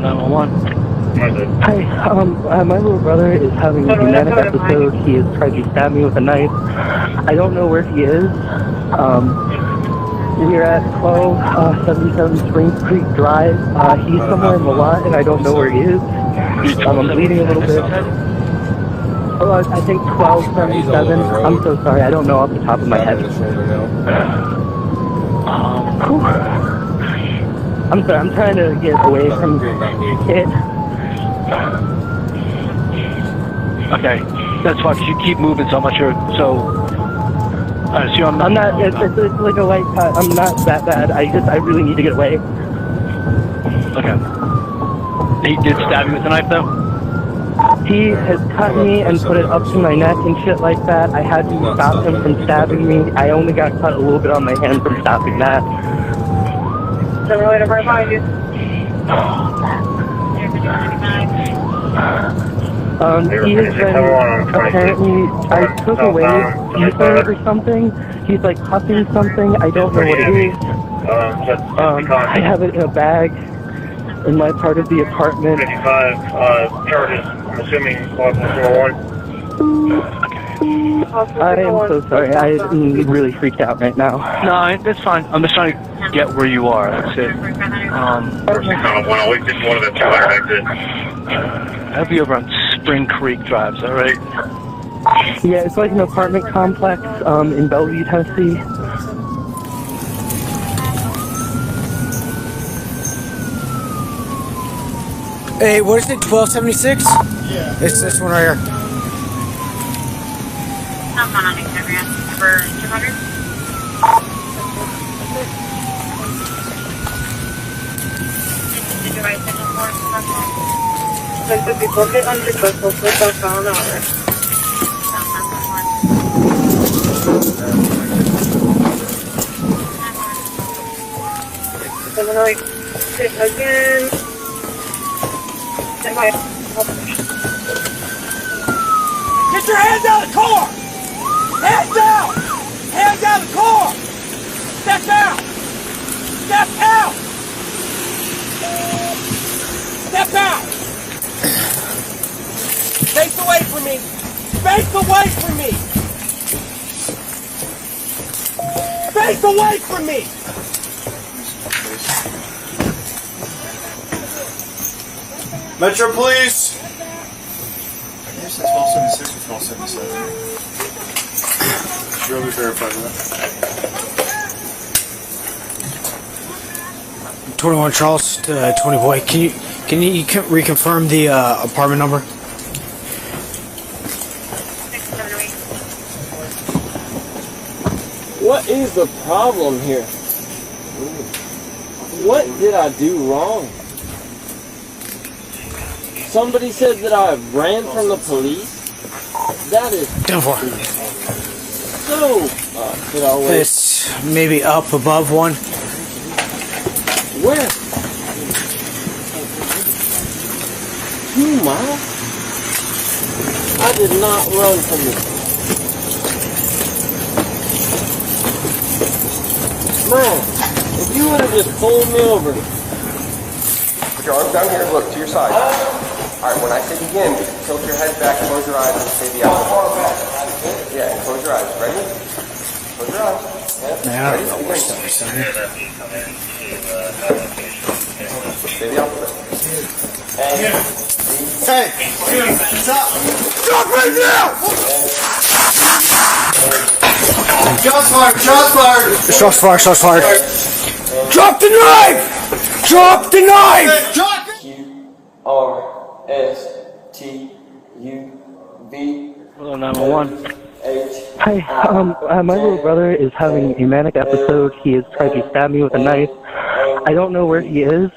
911. Hi, my little brother is having a manic episode. He has tried to stab me with a knife. I don't know where he is. We're at 1277 Spring Creek Drive. He's somewhere in the lot, and I don't know where he is. I'm bleeding a little bit. I think 1277. I'm so sorry. I don't know off the top of my head. I'm sorry. I'm trying to get away from it. Okay, that's fine, 'cause you keep moving so much here, so... I'm not, it's like a light cut. I'm not that bad. I really need to get away. Okay. He did stab you with a knife, though? He has cut me and put it up to my neck and shit like that. I had to stop him from stabbing me. I only got cut a little bit on my hand from stopping that. I'm really right behind you. He has been, apparently, I took away ether or something. He's like huffing something. I don't know what it is. I have it in a bag in my part of the apartment. 55 charges, I'm assuming, officer 1. I am so sorry. I'm really freaked out right now. No, that's fine. I'm just trying to get where you are, that's it. Always just one of the 200 exits. I'll be over on Spring Creek Drive, is that right? Yeah, it's like an apartment complex in Bellevue, Tennessee. Hey, what is it, 1276? Yeah. It's this one right here. I'm on Instagram for 200. Did you write signal for it? Pues before get on the bus, we'll put that phone over. I'm gonna like sit again. Get your hands out of the car! Hands down! Hands out of the car! Step out! Step out! Step out! Face away from me! Face away from me! Face away from me! Metro Police! I guess it's 1276 or 1277. Really verified that. 21 Charles to 20 Boy. Can you reconfirm the apartment number? 678. What is the problem here? What did I do wrong? Somebody said that I ran from the police? That is 10-4. so... It's maybe up above one. Where? 2 miles? I did not run from the... Man, if you would have just pulled me over... Put your arms down here, look to your side. Alright, when I say begin, tilt your head back, close your eyes, and say the alphabet. Yeah, and close your eyes. Ready? Close your eyes. Man, I don't know where stuff is on here. Say the alphabet. Hey! Stop! Stop right now! Shots fired! Shots fired! Shots fired! Shots fired! Drop the knife! Drop the knife! Q-R-S-T-U-V. Hello, 911. Hi, my little brother is having a manic episode. He has tried to stab me with a knife. I don't know where he is.